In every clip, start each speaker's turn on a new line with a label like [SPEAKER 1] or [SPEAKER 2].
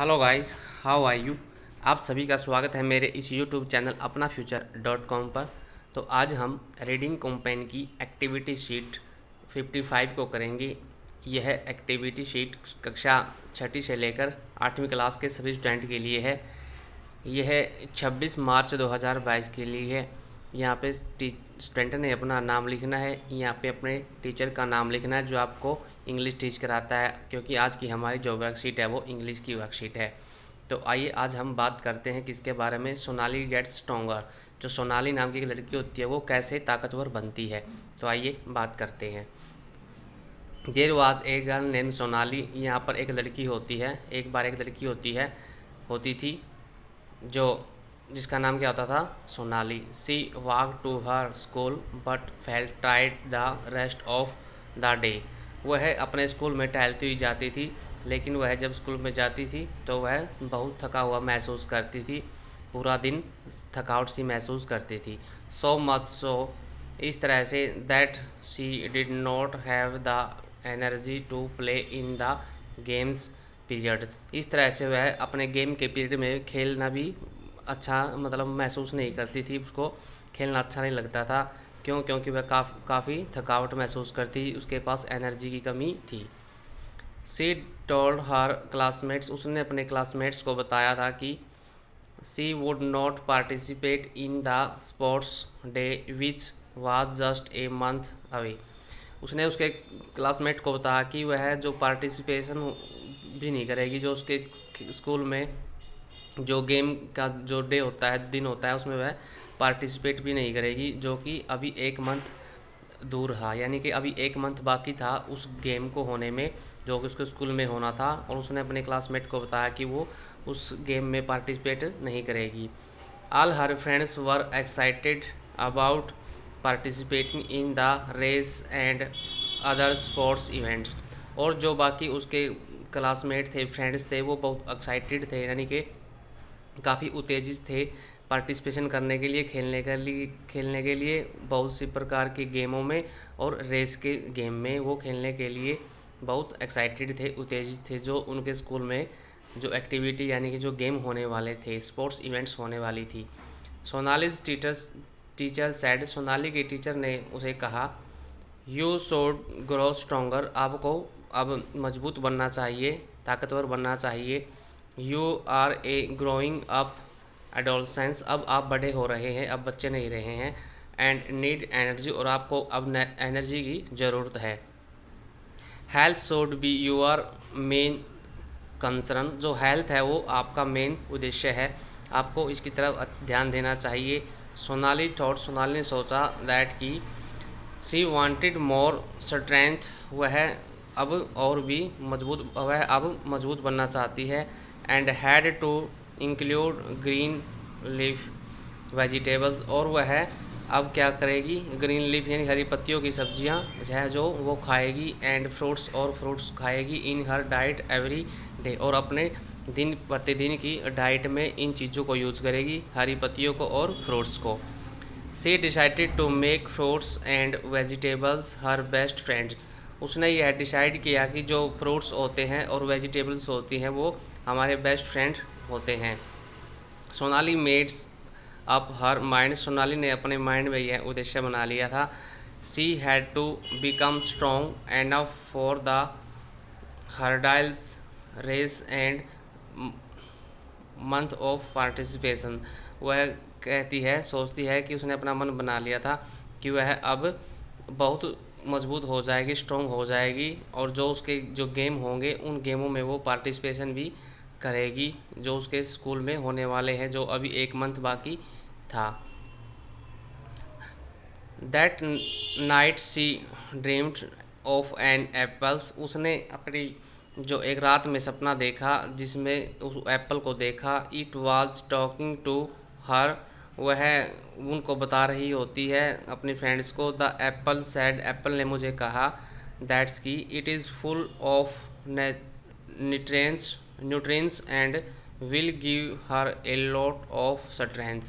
[SPEAKER 1] Hello guys, how are you. आप सभी का स्वागत है मेरे इस YouTube channel Apna future .com पर। तो आज हम रीडिंग कैंपेन की एक्टिविटी शीट 55 को करेंगे। यह एक्टिविटी शीट कक्षा छठी से लेकर 8वीं क्लास के सभी स्टूडेंट के लिए है। यह 26 मार्च 2022 के लिए है। यहाँ पे स्टूडेंट ने अपना नाम लिखना है, यहाँ पे अपने टीचर का नाम लिखना है जो आपको इंग्लिश टीच कराता है, क्योंकि आज की हमारी जो वर्कशीट है वो इंग्लिश की वर्कशीट है। तो आइए आज हम बात करते हैं किसके बारे में, सोनाली गेट्स स्ट्रॉन्गर। जो सोनाली नाम की एक लड़की होती है वो कैसे ताकतवर बनती है, तो आइए बात करते हैं। There was a girl name Sonali. यहाँ पर एक लड़की होती है, एक बार एक लड़की होती थी जो जिसका नाम क्या होता था, Sonali. She walk to her school but felt टाइड the rest of the day. वह अपने स्कूल में टहलती हुई जाती थी, लेकिन वह जब स्कूल में जाती थी तो वह बहुत थका हुआ महसूस करती थी, पूरा दिन थकावट सी महसूस करती थी। सो मच सो, इस तरह से that she did not have the energy to play in the games period. इस तरह से वह अपने गेम के पीरियड में खेलना भी अच्छा महसूस नहीं करती थी, उसको खेलना अच्छा नहीं लगता था। क्योंकि वह काफ़ी थकावट महसूस करती, उसके पास एनर्जी की कमी थी। सी टोल्ड हर क्लासमेट्स, उसने अपने क्लासमेट्स को बताया था कि she would not participate in the sports day which was just a month away. उसने उसके क्लासमेट को बताया कि वह जो पार्टिसिपेशन भी नहीं करेगी, जो उसके स्कूल में जो गेम का जो डे होता है, दिन होता है, उसमें वह पार्टिसिपेट भी नहीं करेगी, जो कि अभी एक मंथ दूर रहा। यानी कि अभी एक मंथ बाकी था उस गेम को होने में, जो कि उसके स्कूल में होना था। और उसने अपने क्लासमेट को बताया कि वो उस गेम में पार्टिसिपेट नहीं करेगी। All her friends were excited about participating in the race and other sports events. और जो बाकी उसके क्लासमेट थे, फ्रेंड्स थे, वो बहुत एक्साइटेड थे, यानी कि काफ़ी उत्तेजित थे पार्टिसिपेशन करने के लिए, खेलने के लिए बहुत सी प्रकार के गेमों में और रेस के गेम में वो खेलने के लिए बहुत एक्साइटेड थे, उत्तेजित थे। जो उनके स्कूल में जो एक्टिविटी यानी कि जो गेम होने वाले थे, स्पोर्ट्स इवेंट्स होने वाली थी। सोनालीज टीचर सैड, सोनाली के टीचर ने उसे कहा, यू शुड ग्रो स्ट्रोंगर, आपको अब मजबूत बनना चाहिए, ताकतवर बनना चाहिए। You are a growing up adolescence, अब आप बड़े हो रहे हैं, अब बच्चे नहीं रहे हैं। एंड नीड एनर्जी, और आपको अब एनर्जी की ज़रूरत है। Health should be your main concern, जो हेल्थ है वो आपका मेन उद्देश्य है, आपको इसकी तरफ ध्यान देना चाहिए। सोनाली थॉट, सोनाली ने सोचा दैट की सी वांटेड मोर स्ट्रेंथ, वह अब और भी मजबूत बनना चाहती है। And had to include green leaf vegetables, और वह अब क्या करेगी, ग्रीन लीफ यानी हरी पत्तियों की सब्जियां है जो वो खाएगी। एंड फ्रूट्स, और फ्रूट्स खाएगी इन हर डाइट एवरी डे, और अपने दिन प्रतिदिन की डाइट में इन चीज़ों को यूज़ करेगी, हरी पत्तियों को और फ्रूट्स को। She decided to make fruits and vegetables her best friend, उसने यह डिसाइड किया कि जो फ्रूट्स होते हैं और वेजिटेबल्स होती हैं वो हमारे बेस्ट फ्रेंड होते हैं। Sonali makes up her mind, Sonali ने अपने माइंड में यह उद्देश्य बना लिया था। She had to become strong enough for the hurdles race and month of participation. वह सोचती है कि उसने अपना मन बना लिया था कि वह अब बहुत मजबूत हो जाएगी, स्ट्रॉन्ग हो जाएगी, और जो उसके जो गेम होंगे उन गेमों में वो पार्टिसिपेशन भी करेगी, जो उसके स्कूल में होने वाले हैं, जो अभी एक मंथ बाकी था। That night she dreamed of an apples, उसने अपनी जो एक रात में सपना देखा जिसमें उस एप्पल को देखा। It was talking to her, वह उनको बता रही होती है अपनी फ्रेंड्स को। द एप्पल सैड, एप्पल ने मुझे कहा, दैट्स की it is full of nutrients and will give her a lot of strength.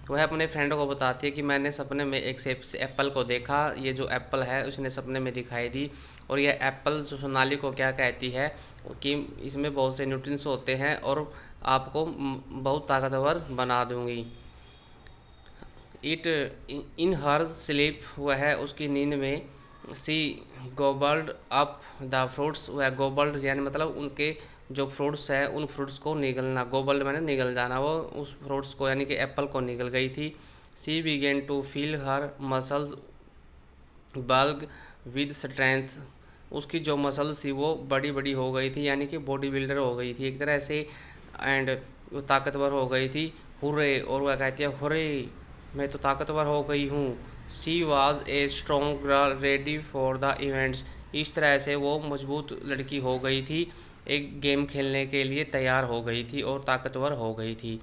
[SPEAKER 1] वह अपने फ्रेंडों को बताती है कि मैंने सपने में एक एप्पल को देखा, ये जो एप्पल है उसने सपने में दिखाई दी, और यह एप्पल जो सोनाली को क्या कहती है, कि इसमें बहुत से न्यूट्रिएंट्स होते हैं और आपको बहुत ताकतवर बना दूंगी। इट इन हर स्लीप, वह उसकी नींद में, सी गोबल्ड अप द फ्रूट्स, वह गोबल्ड यानी मतलब उनके जो फ्रूट्स है उन फ्रूट्स को निगलना, गोबल्ड मैंने निगल जाना, वो उस फ्रूट्स को यानी कि एप्पल को निगल गई थी। She began to feel her muscles bulk with strength, उसकी जो मसल्स थी वो बड़ी बड़ी हो गई थी, यानी कि बॉडी बिल्डर हो गई थी एक तरह से, एंड वो ताकतवर हो गई थी। हुर्रे, और वह कहती है हुर्रे, मैं तो ताकतवर हो गई हूँ। She was a strong girl ready for the events, इस तरह से वो मजबूत लड़की हो गई थी, एक गेम खेलने के लिए तैयार हो गई थी और ताकतवर हो गई थी।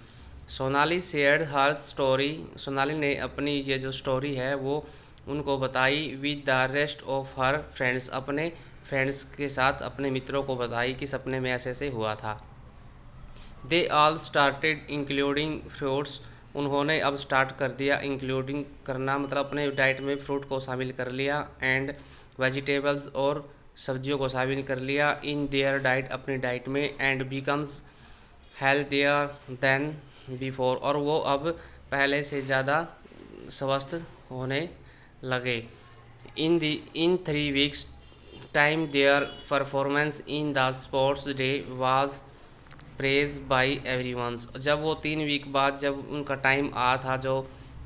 [SPEAKER 1] सोनाली शेयर्ड हर स्टोरी, सोनाली ने अपनी ये जो स्टोरी है वो उनको बताई with the rest of her friends, अपने फ्रेंड्स के साथ अपने मित्रों को बताई कि सपने में ऐसे ऐसे हुआ था। They all started including fruits, उन्होंने अब स्टार्ट कर दिया, इंक्लूडिंग करना मतलब अपने डाइट में फ्रूट को शामिल कर लिया, एंड वेजिटेबल्स और सब्जियों को शामिल कर लिया इन देयर डाइट, अपनी डाइट में, and becomes healthier than before, और वो अब पहले से ज़्यादा स्वस्थ होने लगे। In 3 weeks time their performance in the sports day was praise by everyone, जब वो 3 week बाद जब उनका टाइम आया था जो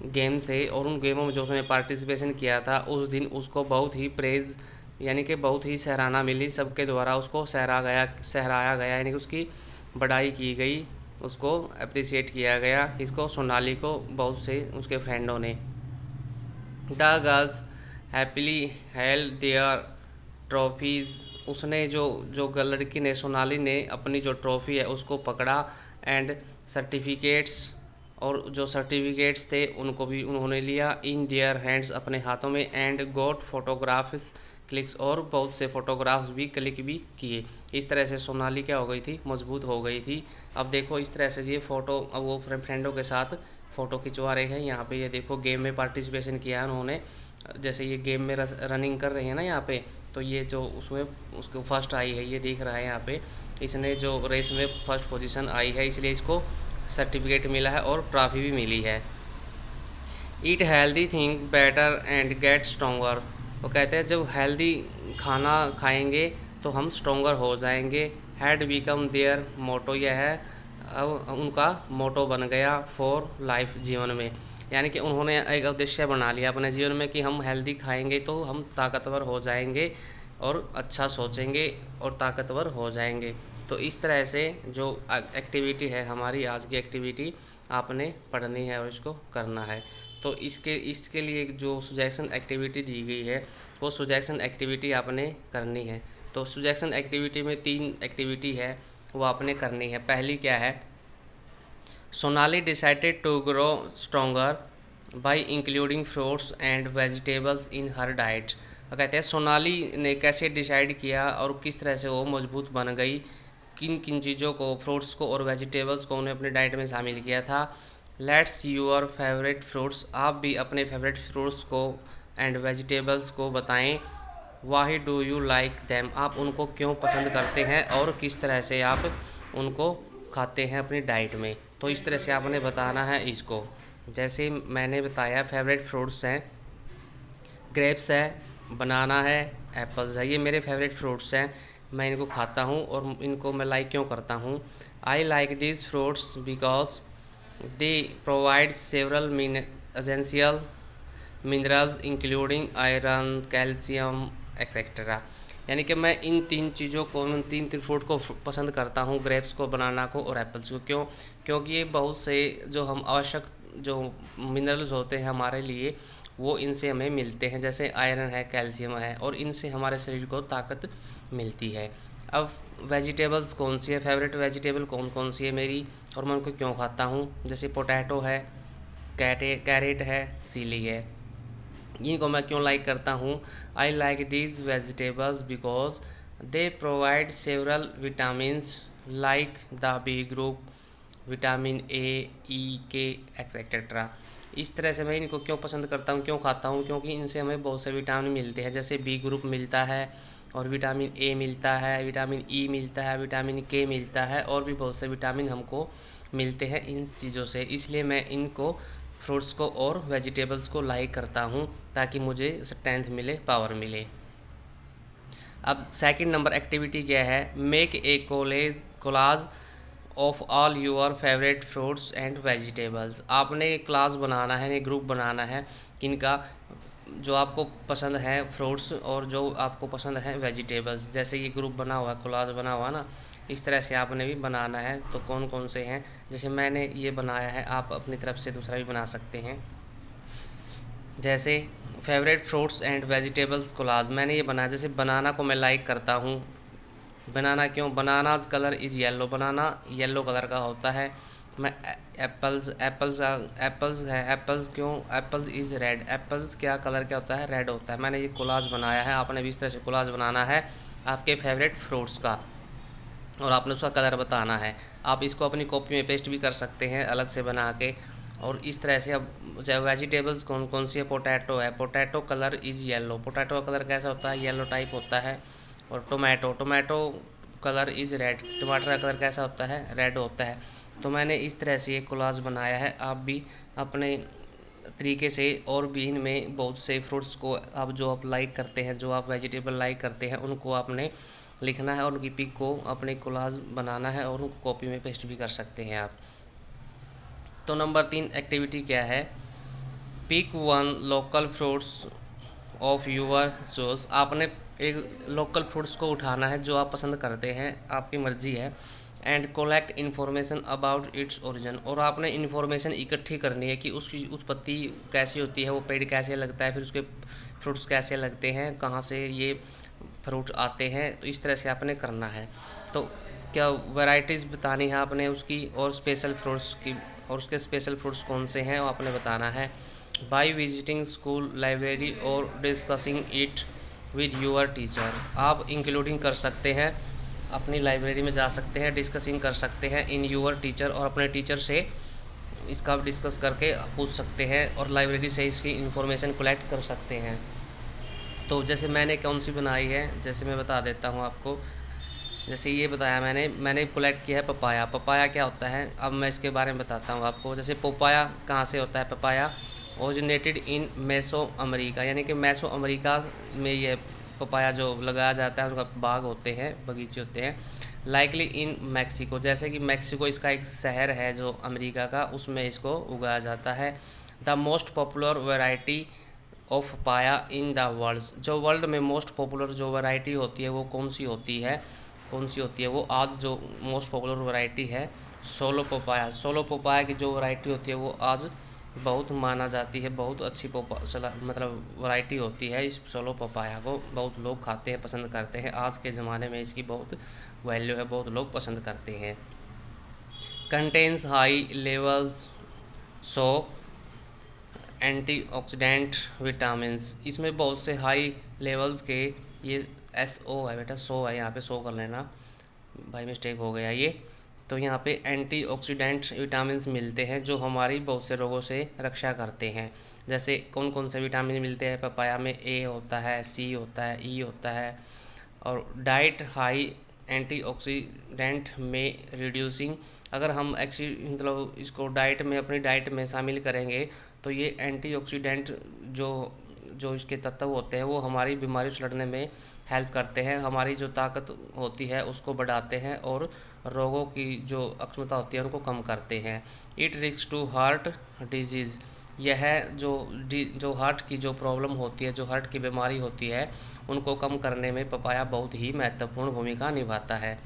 [SPEAKER 1] गेम थे और उन गेमों में जो उसने पार्टिसिपेशन किया था, उस दिन उसको बहुत ही प्रेज यानी कि बहुत ही सराहना मिली, सबके द्वारा उसको सहराया गया यानी कि उसकी बड़ाई की गई, उसको अप्रिशिएट किया गया, किसको, सोनाली को, बहुत से उसके फ्रेंडों ने। The girls happily held there trophies, उसने जो जो लड़की ने, सोनाली ने अपनी जो ट्रॉफ़ी है उसको पकड़ा, एंड सर्टिफिकेट्स, और जो सर्टिफिकेट्स थे उनको भी उन्होंने लिया इन देयर हैंड्स, अपने हाथों में, एंड गॉट फोटोग्राफ्स क्लिक्स, और बहुत से फ़ोटोग्राफ्स भी क्लिक भी किए। इस तरह से सोनाली क्या हो गई थी, मजबूत हो गई थी। अब देखो इस तरह से ये फ़ोटो, अब वो फ्रेंडों के साथ फ़ोटो खिंचवा रहे हैं। यहाँ पे ये देखो गेम में पार्टिसिपेशन किया है उन्होंने, जैसे ये गेम में रनिंग कर रहे हैं ना यहाँ पे, तो ये जो उसमें उसको फर्स्ट आई है, ये दिख रहा है यहाँ पे, इसने जो रेस में फर्स्ट पोजीशन आई है, इसलिए इसको सर्टिफिकेट मिला है और ट्रॉफी भी मिली है। Eat healthy think better and get stronger, वो कहते हैं जब हेल्दी खाना खाएंगे तो हम स्ट्रोंगर हो जाएंगे। हैड बिकम देयर मोटो, यह है अब उनका मोटो बन गया फॉर लाइफ, जीवन में, यानी कि उन्होंने एक उद्देश्य बना लिया अपने जीवन में कि हम हेल्दी खाएंगे तो हम ताकतवर हो जाएंगे और अच्छा सोचेंगे और ताकतवर हो जाएंगे। तो इस तरह से जो एक्टिविटी है हमारी आज की एक्टिविटी, आपने पढ़नी है और इसको करना है। तो इसके लिए जो सुजेशन एक्टिविटी दी गई है वो सुजेशन एक्टिविटी आपने करनी है। तो सुजेशन एक्टिविटी में 3 एक्टिविटी है वो आपने करनी है। पहली क्या है, Sonali decided to grow stronger by including fruits and vegetables in her diet, कहते हैं सोनाली ने कैसे डिसाइड किया और किस तरह से वो मजबूत बन गई, किन किन चीज़ों को, फ्रूट्स को और वेजिटेबल्स को उन्हें अपने डाइट में शामिल किया था। लेट्स यूर फेवरेट फ्रूट्स, आप भी अपने फेवरेट फ्रूट्स को एंड वेजिटेबल्स को बताएं। Why do you like them, आप उनको क्यों पसंद करते हैं और किस तरह से आप उनको खाते हैं अपनी डाइट में। तो इस तरह से आपने बताना है इसको। जैसे मैंने बताया फेवरेट फ्रूट्स हैं, ग्रेप्स है, बनाना है, एप्पल्स है, ये मेरे फेवरेट फ्रूट्स हैं, मैं इनको खाता हूँ और इनको मैं लाइक क्यों करता हूँ। I like this fruits because they provide several essential minerals including iron, calcium etcetera, यानी कि मैं इन 3 चीज़ों को, इन 3 फ्रूट को पसंद करता हूँ, ग्रेप्स को, बनाना को और एप्पल्स को। क्यों? क्योंकि ये बहुत से जो हम आवश्यक जो मिनरल्स होते हैं हमारे लिए वो इनसे हमें मिलते हैं, जैसे आयरन है, कैल्शियम है, और इनसे हमारे शरीर को ताकत मिलती है। अब वेजिटेबल्स कौन सी है, फेवरेट वेजिटेबल कौन कौन सी है मेरी और मैं उनको क्यों खाता हूँ, जैसे पोटैटो है, कैरेट है, सीली है, इनको मैं क्यों लाइक करता हूँ। I like these vegetables because they provide several vitamins like the B group, vitamin A, E, K etcetera. इस तरह से मैं इनको क्यों पसंद करता हूँ, क्यों खाता हूँ, क्योंकि इनसे हमें बहुत से विटामिन मिलते हैं, जैसे बी ग्रुप मिलता है, और विटामिन ए मिलता है, विटामिन ई मिलता है, विटामिन के मिलता है, और भी बहुत से विटामिन हमको मिलते हैं इन चीज़ों से। इसलिए मैं इनको फ्रूट्स को और वेजिटेबल्स को लाइक करता हूँ, ताकि मुझे स्ट्रेंथ मिले, पावर मिले। अब सेकंड नंबर एक्टिविटी क्या है, make a collage of all your favourite fruits and vegetables. आपने क्लास बनाना है, एक ग्रुप बनाना है किनका, जो आपको पसंद है फ्रूट्स और जो आपको पसंद है वेजिटेबल्स। जैसे ये ग्रुप बना हुआ है, कोलाज बना हुआ ना, इस तरह से आपने भी बनाना है। तो कौन कौन से हैं, जैसे मैंने ये बनाया है, आप अपनी तरफ से दूसरा भी बना सकते हैं। जैसे favourite fruits and vegetables collage मैंने ये बनाया। जैसे बनाना को मैं लाइक करता हूँ। बनाना क्यों, bananas colour is yellow, banana yellow colour का होता है। मैं एप्पल्स है, एप्पल्स क्यों, एप्पल्स इज़ रेड, एप्पल्स क्या कलर क्या होता है, रेड होता है। मैंने ये कोलाज बनाया है। आपने भी इस तरह से कोलाज बनाना है आपके फेवरेट फ्रूट्स का, और आपने उसका कलर बताना है। आप इसको अपनी कॉपी में पेस्ट भी कर सकते हैं अलग से बना के। और इस तरह से अब चाहे वेजिटेबल्स कौन कौन सी है, पोटैटो है, potato colour is yellow, potato का कलर कैसा होता है, येलो टाइप होता है। और टोमेटो कलर इज़ रेड, टमाटर का कलर कैसा होता है, रेड होता है। तो मैंने इस तरह से ये कोलाज बनाया है। आप भी अपने तरीके से, और भी इनमें बहुत से फ्रूट्स को आप जो आप लाइक करते हैं, जो आप वेजिटेबल लाइक करते हैं, उनको आपने लिखना है और उनकी पिक को अपने कोलाज बनाना है, और उनको कॉपी में पेस्ट भी कर सकते हैं आप। तो नंबर 3 एक्टिविटी क्या है, pick one local fruits of your choice. आपने एक लोकल फ्रूट्स को उठाना है जो आप पसंद करते हैं, आपकी मर्जी है। And collect information about its origin, और आपने इन्फॉर्मेशन इकट्ठी करनी है कि उसकी उत्पत्ति कैसी होती है, वो पेड़ कैसे लगता है, फिर उसके फ्रूट्स कैसे लगते हैं, कहाँ से ये फ्रूट आते हैं। तो इस तरह से आपने करना है। तो क्या वैरायटीज़ बतानी है आपने उसकी, और स्पेशल फ्रूट्स की, और उसके स्पेशल फ्रूट्स कौन से हैं वो आपने बताना है। बाय विजिटिंग स्कूल लाइब्रेरी और discussing it with your teacher, आप इंक्लूडिंग कर सकते हैं, अपनी लाइब्रेरी में जा सकते हैं, डिस्कसिंग कर सकते हैं इन यूर टीचर, और अपने टीचर से इसका डिस्कस करके पूछ सकते हैं, और लाइब्रेरी से इसकी इंफॉर्मेशन कलेक्ट कर सकते हैं। तो जैसे मैंने कौन सी बनाई है, जैसे मैं बता देता हूँ आपको। जैसे ये बताया मैंने कलेक्ट किया है पपाया। पपाया क्या होता है, अब मैं इसके बारे में बताता हूँ आपको। जैसे पपाया कहाँ से होता है, papaya originated in meso America, यानी कि मेसो अमेरिका में ये पपाया जो लगाया जाता है, उनका बाग होते हैं, बगीचे होते हैं। लाइकली इन मैक्सिको, जैसे कि मैक्सिको इसका एक शहर है जो अमेरिका का, उसमें इसको उगाया जाता है। The most popular variety of papaya in the world, जो वर्ल्ड में मोस्ट पॉपुलर जो वैरायटी होती है वो कौन सी होती है, वो आज जो मोस्ट पॉपुलर वैरायटी है सोलो पपाया। सोलो पपाया की जो वैरायटी होती है वो आज बहुत माना जाती है, बहुत अच्छी मतलब वैरायटी होती है। इस सोलो पपाया को बहुत लोग खाते हैं, पसंद करते हैं। आज के ज़माने में इसकी बहुत वैल्यू है, बहुत लोग पसंद करते हैं। Contains high levels so antioxidant vitamins, इसमें बहुत से हाई लेवल्स के, ये SO है बेटा, सो है, यहाँ पे सो कर लेना भाई, मिस्टेक हो गया ये। तो यहाँ पे एंटीऑक्सीडेंट विटामिन्स मिलते हैं जो हमारी बहुत से रोगों से रक्षा करते हैं। जैसे कौन कौन से विटामिन मिलते हैं, पपाया में A होता है, C होता है, E होता है। और डाइट हाई एंटीऑक्सीडेंट में रिड्यूसिंग, अगर हम मतलब इसको डाइट में, अपनी डाइट में शामिल करेंगे, तो ये एंटीऑक्सीडेंट जो इसके तत्व होते हैं वो हमारी बीमारी से लड़ने में हेल्प करते हैं, हमारी जो ताकत होती है उसको बढ़ाते हैं, और रोगों की जो अक्षमता होती है उनको कम करते हैं। It risk to heart disease, यह जो हार्ट की जो प्रॉब्लम होती है, जो हार्ट की बीमारी होती है, उनको कम करने में पपाया बहुत ही महत्वपूर्ण भूमिका निभाता है।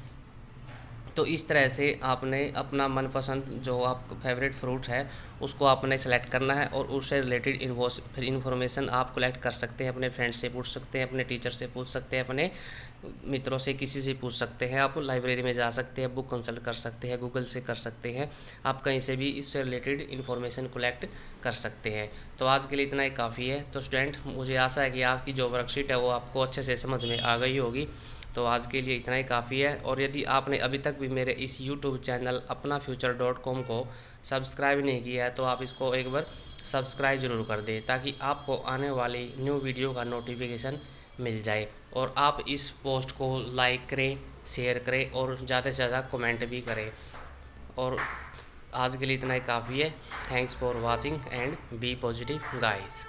[SPEAKER 1] तो इस तरह से आपने अपना मनपसंद जो आपका फेवरेट फ्रूट है उसको आपने सेलेक्ट करना है, और उससे रिलेटेड फिर इन्फॉर्मेशन आप कलेक्ट कर सकते हैं। अपने फ्रेंड से पूछ सकते हैं, अपने टीचर से पूछ सकते हैं, अपने मित्रों से, किसी से पूछ सकते हैं। आप लाइब्रेरी में जा सकते हैं, बुक कंसल्ट कर सकते हैं, गूगल से कर सकते हैं, आप कहीं से भी इससे रिलेटेड इन्फॉर्मेशन कलेक्ट कर सकते हैं। तो आज के लिए इतना ही काफ़ी है। तो स्टूडेंट, मुझे आशा है कि आज की जो वर्कशीट है वो आपको अच्छे से समझ में आ गई होगी। तो आज के लिए इतना ही काफ़ी है। और यदि आपने अभी तक भी मेरे इस YouTube चैनल अपनाफ्यूचर.com को सब्सक्राइब नहीं किया है तो आप इसको एक बार सब्सक्राइब ज़रूर कर दें, ताकि आपको आने वाली न्यू वीडियो का नोटिफिकेशन मिल जाए। और आप इस पोस्ट को लाइक करें, शेयर करें और ज़्यादा से ज़्यादा कमेंट भी करें। और आज के लिए इतना ही काफ़ी है। Thanks for watching and be positive guys.